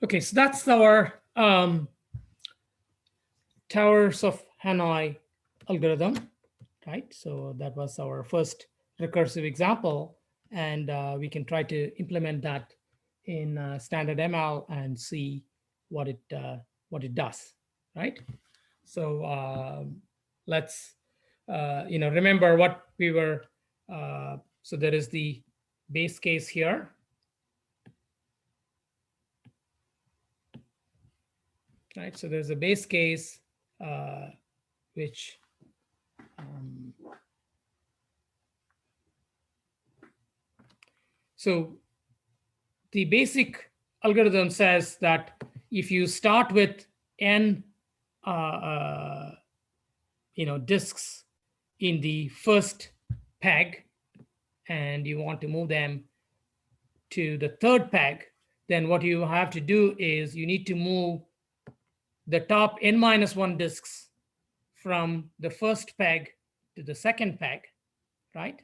Okay, so that's our Towers of Hanoi algorithm, right? So that was our first recursive example, and we can try to implement that in standard ML and see what it does, right? So let's remember what we were. So there is the base case here. Right, so there's a base case which so the basic algorithm says that if you start with n disks in the first peg and you want to move them to the third peg, then what you have to do is you need to move the top n-1 disks from the first peg to the second peg, right?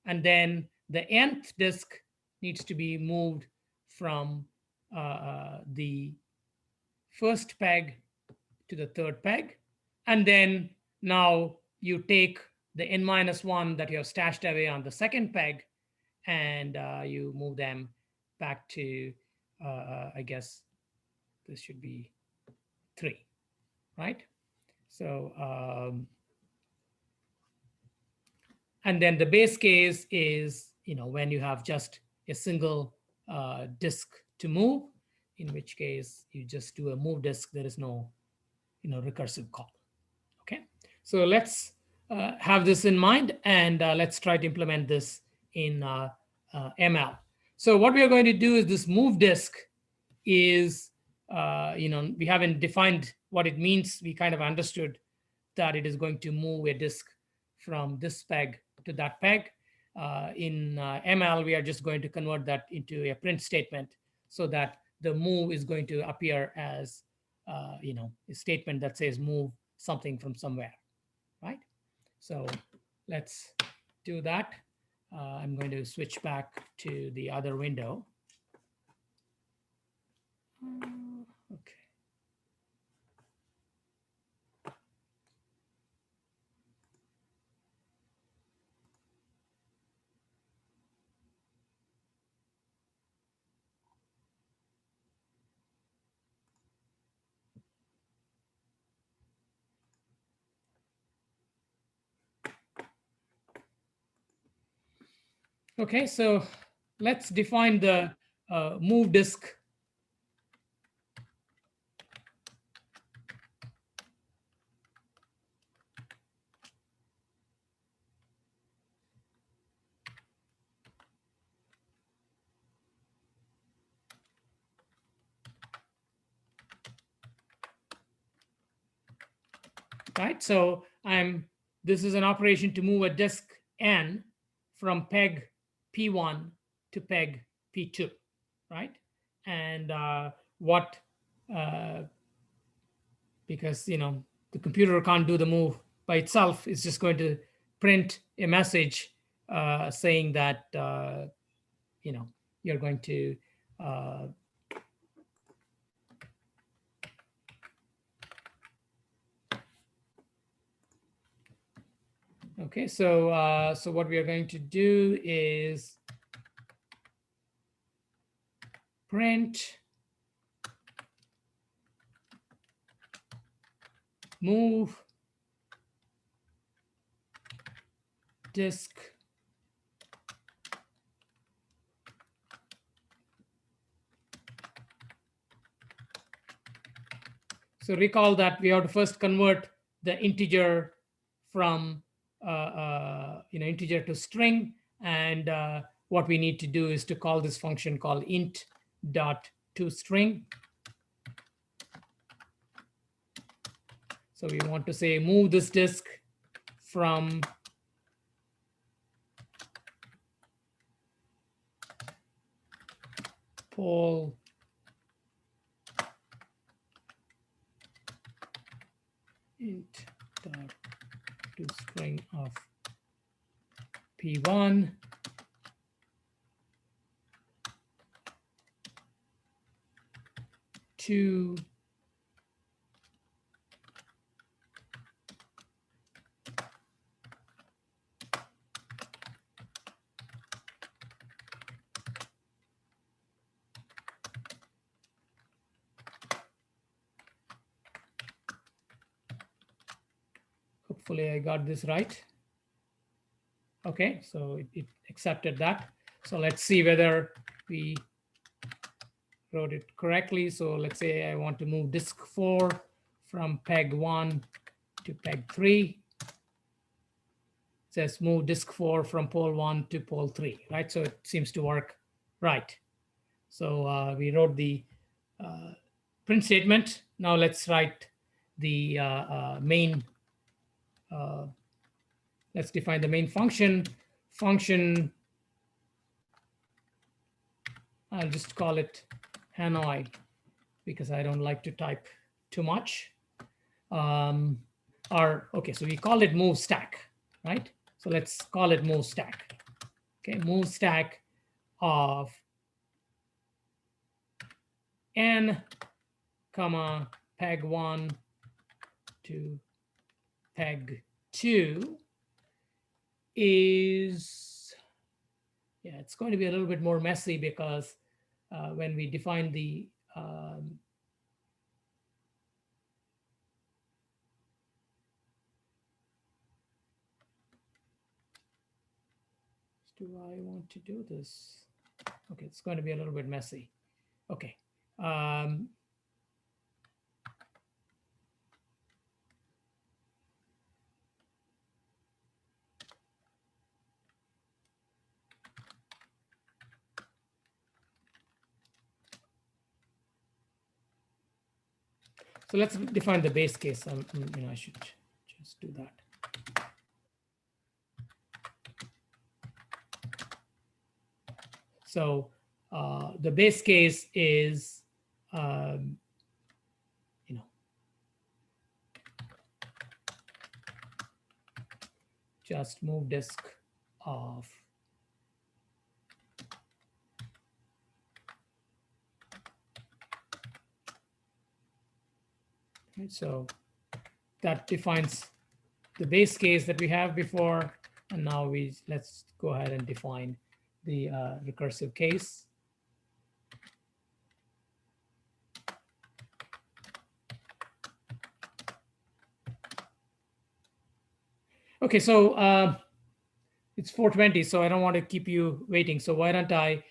And then the nth disk needs to be moved from the first peg to the third peg. And then now you take the n-1 that you have stashed away on the second peg and you move them back to, I guess this should be 3, right? So, and then the base case is, when you have just a single disk to move, in which case you just do a move disk. There is no, recursive call. Okay, so let's have this in mind, and let's try to implement this in ML. So what we are going to do is this move disk is, we haven't defined what it means. We kind of understood that it is going to move a disk from this peg to that peg. In ML, we are just going to convert that into a print statement so that the move is going to appear as a statement that says move something from somewhere, right? So let's do that. I'm going to switch back to the other window. Okay. Okay, so let's define the move disk. Right, so this is an operation to move a disk n from peg P1 to peg P2, right? And because the computer can't do the move by itself, it's just going to print a message saying that you're going to okay, so so what we are going to do is print move disk So recall that we have to first convert the integer from integer to string, and what we need to do is to call this function called int dot toString. So we want to say move this disk from pole int dot toString of P1 to hopefully I got this right. Okay, so it accepted that. So let's see whether we wrote it correctly. So let's say I want to move disk 4 from peg 1 to peg 3. It says move disk 4 from pole 1 to pole 3, right? So it seems to work right. So we wrote the print statement. Now let's write the main. Let's define the main function. Function, I'll just call it Hanoi because I don't like to type too much. Okay, so we call it move stack, right? So let's call it move stack. Okay, move stack of n comma peg1 to peg2 is, yeah, it's going to be a little bit more messy because when we define the do I want to do this? Okay, it's going to be a little bit messy. Okay. So let's define the base case. I should just do that. So the base case is, just move disk of right. So that defines the base case that we have before, and now let's go ahead and define the recursive case. Okay, so it's 4:20, so I don't want to keep you waiting. So why don't I,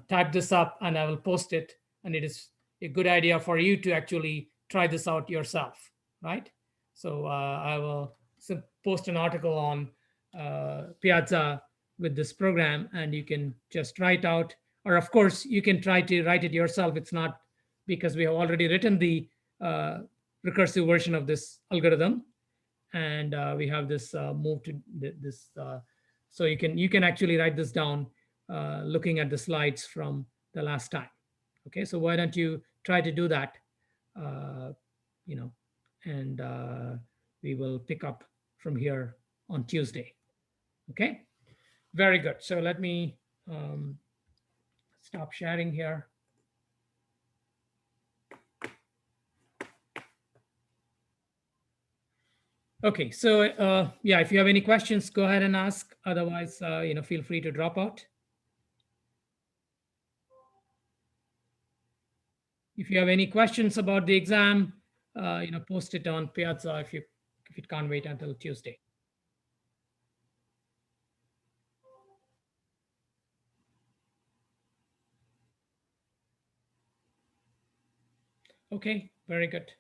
type this up and I will post it. And it is a good idea for you to actually try this out yourself, right? So I will post an article on Piazza with this program, and you can just write out, or of course you can try to write it yourself. It's not, because we have already written the recursive version of this algorithm, and we have this move to this. So you can actually write this down looking at the slides from the last time. Okay, so why don't you try to do that, uh, and we will pick up from here on Tuesday. Okay, very good. So let me stop sharing here. Okay, so yeah, if you have any questions, go ahead and ask. Otherwise, feel free to drop out. If you have any questions about the exam, post it on Piazza if it can't wait until Tuesday. Okay, very good.